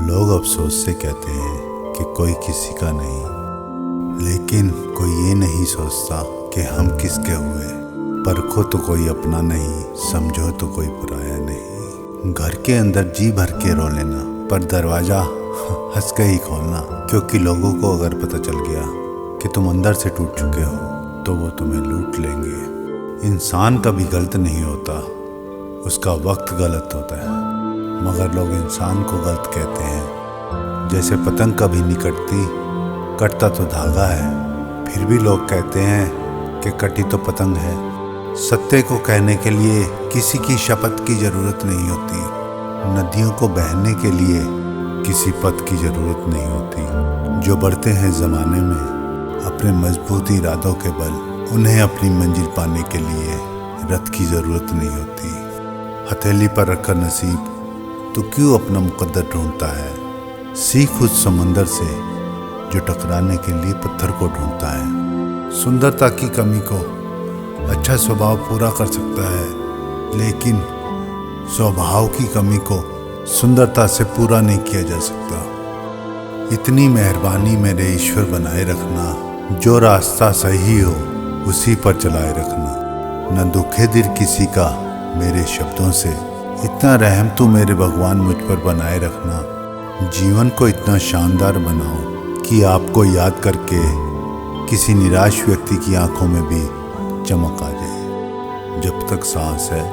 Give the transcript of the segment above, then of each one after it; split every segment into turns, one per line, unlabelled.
लोग अफसोस से कहते हैं कि कोई किसी का नहीं, लेकिन कोई ये नहीं सोचता कि हम किसके हुए। परखो तो कोई अपना नहीं, समझो तो कोई पराया नहीं। घर के अंदर जी भर के रो लेना, पर दरवाजा हंस के ही खोलना, क्योंकि लोगों को अगर पता चल गया कि तुम अंदर से टूट चुके हो तो वो तुम्हें लूट लेंगे। इंसान कभी गलत नहीं होता, उसका वक्त गलत होता है, मगर लोग इंसान को गलत कहते हैं। जैसे पतंग कभी नहीं कटती, कटता तो धागा है, फिर भी लोग कहते हैं कि कटी तो पतंग है। सत्य को कहने के लिए किसी की शपथ की जरूरत नहीं होती, नदियों को बहने के लिए किसी पथ की जरूरत नहीं होती। जो बढ़ते हैं ज़माने में अपने मजबूत इरादों के बल, उन्हें अपनी मंजिल पाने के लिए रथ की जरूरत नहीं होती। हथेली पर रखकर नसीब तो क्यों अपना मुकद्दर ढूंढता है। सीख उस समंदर से जो टकराने के लिए पत्थर को ढूंढता है। सुंदरता की कमी को अच्छा स्वभाव पूरा कर सकता है, लेकिन स्वभाव की कमी को सुंदरता से पूरा नहीं किया जा सकता। इतनी मेहरबानी मेरे ईश्वर बनाए रखना, जो रास्ता सही हो उसी पर चलाए रखना। न दुखे दिल किसी का मेरे शब्दों से, इतना रहम तू मेरे भगवान मुझ पर बनाए रखना। जीवन को इतना शानदार बनाओ कि आपको याद करके किसी निराश व्यक्ति की आंखों में भी चमक आ जाए। जब तक सांस है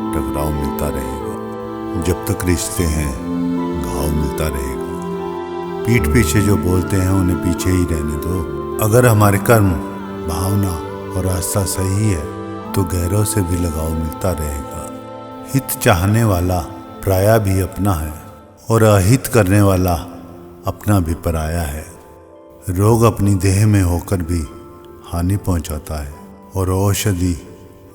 टकराव मिलता रहेगा, जब तक रिश्ते हैं घाव मिलता रहेगा। पीठ पीछे जो बोलते हैं उन्हें पीछे ही रहने दो। अगर हमारे कर्म, भावना और रास्ता सही है तो गैरों से भी लगाव मिलता रहेगा। हित चाहने वाला पराया भी अपना है, और अहित करने वाला अपना भी पराया है। रोग अपनी देह में होकर भी हानि पहुंचाता है, और औषधि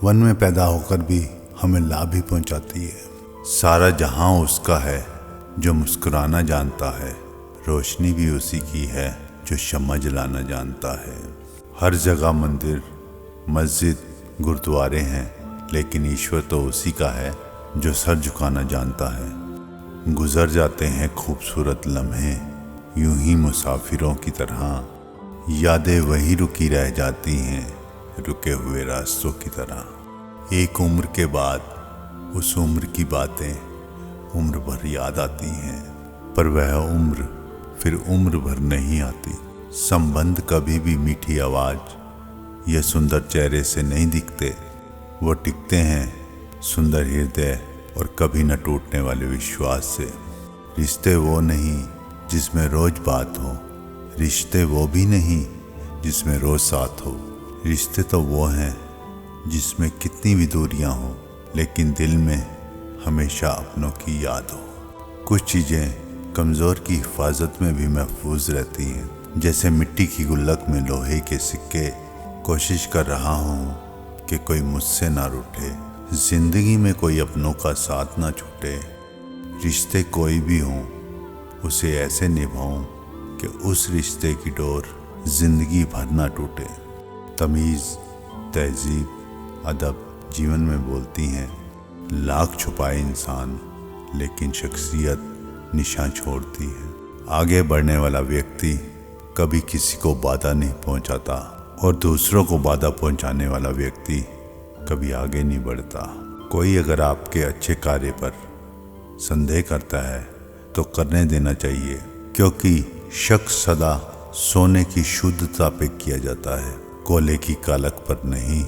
वन में पैदा होकर भी हमें लाभ ही पहुंचाती है। सारा जहां उसका है जो मुस्कुराना जानता है, रोशनी भी उसी की है जो शम्मा जलाना जानता है। हर जगह मंदिर, मस्जिद, गुरुद्वारे हैं, लेकिन ईश्वर तो उसी का है जो सर झुकाना जानता है। गुजर जाते हैं खूबसूरत लम्हे यूं ही मुसाफिरों की तरह, यादें वही रुकी रह जाती हैं रुके हुए रास्तों की तरह। एक उम्र के बाद उस उम्र की बातें उम्र भर याद आती हैं, पर वह उम्र फिर उम्र भर नहीं आती। संबंध कभी भी मीठी आवाज या सुंदर चेहरे से नहीं दिखते, वो टिकते हैं सुंदर हृदय और कभी न टूटने वाले विश्वास से। रिश्ते वो नहीं जिसमें रोज बात हो, रिश्ते वो भी नहीं जिसमें रोज साथ हो। रिश्ते तो वो हैं जिसमें कितनी भी दूरियां हो, लेकिन दिल में हमेशा अपनों की याद हो। कुछ चीज़ें कमज़ोर की हिफाजत में भी महफूज रहती हैं, जैसे मिट्टी की गुल्लक में लोहे के सिक्के। कोशिश कर रहा हूँ कि कोई मुझसे ना रूठे, जिंदगी में कोई अपनों का साथ ना छूटे। रिश्ते कोई भी हों उसे ऐसे निभाऊं कि उस रिश्ते की डोर जिंदगी भर ना टूटे। तमीज़, तहजीब, अदब जीवन में बोलती हैं, लाख छुपाए इंसान लेकिन शख्सियत निशान छोड़ती है। आगे बढ़ने वाला व्यक्ति कभी किसी को बाधा नहीं पहुंचाता, और दूसरों को बाधा पहुंचाने वाला व्यक्ति कभी आगे नहीं बढ़ता। कोई अगर आपके अच्छे कार्य पर संदेह करता है तो करने देना चाहिए, क्योंकि शक सदा सोने की शुद्धता पे किया जाता है, कोयले की कालक पर नहीं।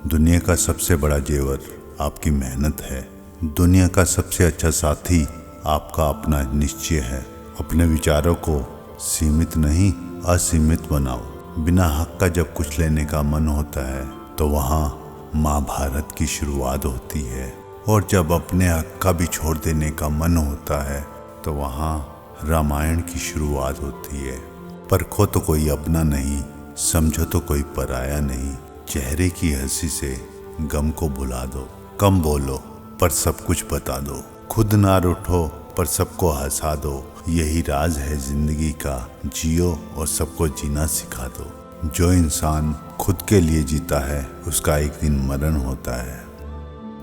दुनिया का सबसे बड़ा जेवर आपकी मेहनत है। दुनिया का सबसे अच्छा साथी आपका अपना निश्चय है। अपने विचारों को सीमित नहीं असीमित बनाओ। बिना हक का जब कुछ लेने का मन होता है तो वहाँ महाभारत की शुरुआत होती है, और जब अपने हक का भी छोड़ देने का मन होता है तो वहाँ रामायण की शुरुआत होती है। परखो तो कोई अपना नहीं, समझो तो कोई पराया नहीं। चेहरे की हंसी से गम को भुला दो, कम बोलो पर सब कुछ बता दो। खुद ना रूठो पर सबको हंसा दो। यही राज है जिंदगी का, जियो और सबको जीना सिखा दो। जो इंसान खुद के लिए जीता है उसका एक दिन मरण होता है,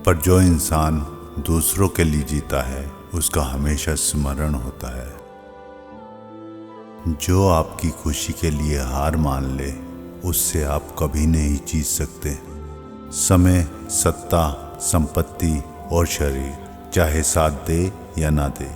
पर जो इंसान दूसरों के लिए जीता है उसका हमेशा स्मरण होता है। जो आपकी खुशी के लिए हार मान ले, उससे आप कभी नहीं जीत सकते। समय, सत्ता, संपत्ति और शरीर चाहे साथ दे या ना दे,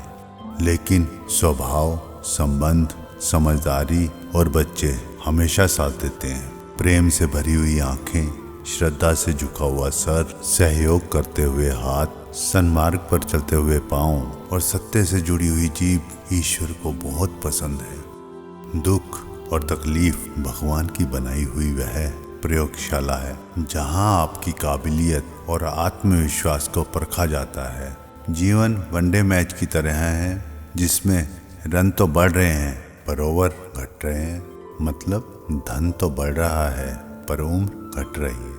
लेकिन स्वभाव, संबंध, समझदारी और बच्चे हमेशा साथ देते हैं। प्रेम से भरी हुई आंखें, श्रद्धा से झुका हुआ सर, सहयोग करते हुए हाथ, सन्मार्ग पर चलते हुए पांव और सत्य से जुड़ी हुई जीभ ईश्वर को बहुत पसंद है। दुख और तकलीफ भगवान की बनाई हुई वह प्रयोगशाला है, जहां आपकी काबिलियत और आत्मविश्वास को परखा जाता है। जीवन वनडे मैच की तरह है, जिसमें रन तो बढ़ रहे हैं पर ओवर घट रहे हैं। मतलब धन तो बढ़ रहा है पर उम्र घट रही है।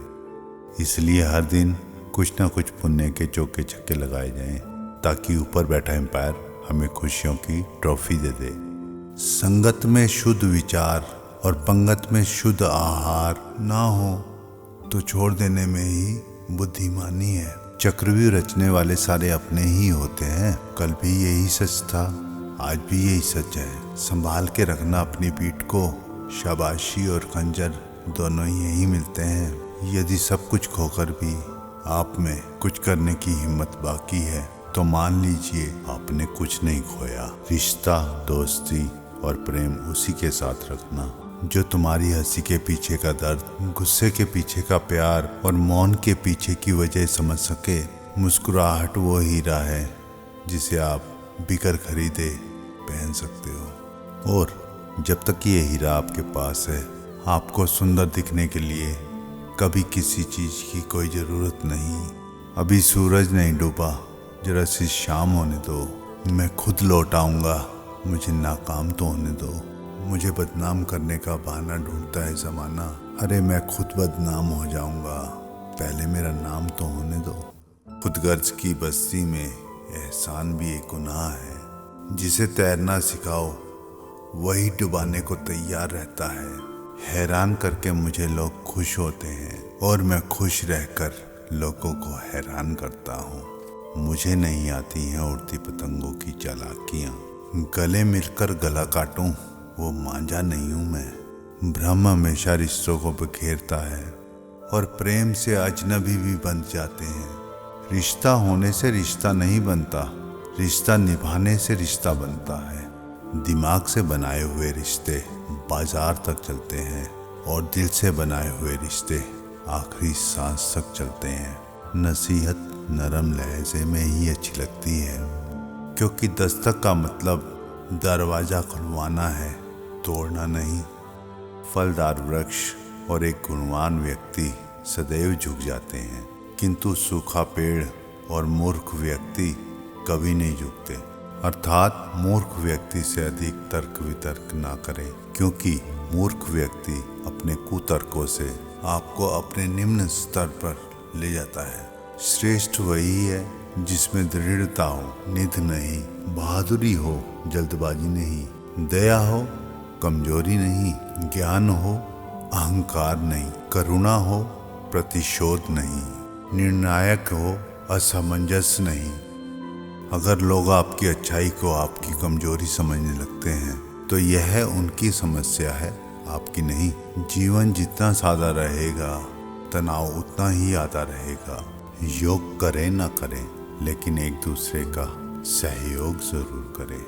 इसलिए हर दिन कुछ ना कुछ पुण्य के चौके छक्के लगाए जाएं, ताकि ऊपर बैठा एम्पायर हमें खुशियों की ट्रॉफी दे दे। संगत में शुद्ध विचार और पंगत में शुद्ध आहार ना हो तो छोड़ देने में ही बुद्धिमानी है। चक्रव्यूह रचने वाले सारे अपने ही होते हैं। कल भी यही सच था, आज भी यही सच है। संभाल के रखना अपनी पीठ को। शाबाशी और खंजर दोनों यही मिलते हैं। यदि सब कुछ खोकर भी आप में कुछ करने की हिम्मत बाकी है, तो मान लीजिए आपने कुछ नहीं खोया। रिश्ता, दोस्ती और प्रेम उसी के साथ रखना जो तुम्हारी हंसी के पीछे का दर्द, गुस्से के पीछे का प्यार और मौन के पीछे की वजह समझ सके। मुस्कुराहट वो हीरा है जिसे आप बिकर खरीदे पहन सकते हो। और जब तक ये हीरा आपके पास है, आपको सुंदर दिखने के लिए कभी किसी चीज की कोई जरूरत नहीं। अभी सूरज नहीं डूबा, जरा सी शाम होने दो। मैं खुद लौट आऊंगा, मुझे नाकाम तो होने दो। मुझे बदनाम करने का बहाना ढूंढता है जमाना। अरे मैं खुद बदनाम हो जाऊंगा, पहले मेरा नाम तो होने दो। खुदगर्ज की बस्ती में एहसान भी एक गुनाह है। जिसे तैरना सिखाओ वही डुबाने को तैयार रहता है। हैरान करके मुझे लोग खुश होते हैं और मैं खुश रहकर लोगों को हैरान करता हूँ। मुझे नहीं आती हैं उड़ती पतंगों की चालाकियाँ। गले मिलकर गला काटूं वो मांझा नहीं हूँ मैं। भ्रम हमेशा रिश्तों को बिखेरता है और प्रेम से अजनबी भी बन जाते हैं। रिश्ता होने से रिश्ता नहीं बनता, रिश्ता निभाने से रिश्ता बनता है। दिमाग से बनाए हुए रिश्ते बाजार तक चलते हैं और दिल से बनाए हुए रिश्ते आखिरी सांस तक चलते हैं। नसीहत नरम लहजे में ही अच्छी लगती है, क्योंकि दस्तक का मतलब दरवाजा खुलवाना है, तोड़ना नहीं। फलदार वृक्ष और एक गुणवान व्यक्ति सदैव झुक जाते हैं, किंतु सूखा पेड़ और मूर्ख व्यक्ति कभी नहीं झुकते। अर्थात मूर्ख व्यक्ति से अधिक तर्क वितर्क ना करें, क्योंकि मूर्ख व्यक्ति अपने कुतर्कों से आपको अपने निम्न स्तर पर ले जाता है। श्रेष्ठ वही है जिसमें दृढ़ता हो, निध नहीं। बहादुरी हो, जल्दबाजी नहीं। दया हो, कमजोरी नहीं। ज्ञान हो, अहंकार नहीं। करुणा हो, प्रतिशोध नहीं। निर्णायक हो, असमंजस नहीं। अगर लोग आपकी अच्छाई को आपकी कमजोरी समझने लगते हैं, तो यह उनकी समस्या है, आपकी नहीं। जीवन जितना सादा रहेगा, तनाव उतना ही आता रहेगा। योग करें ना करें, लेकिन एक दूसरे का सहयोग जरूर करें।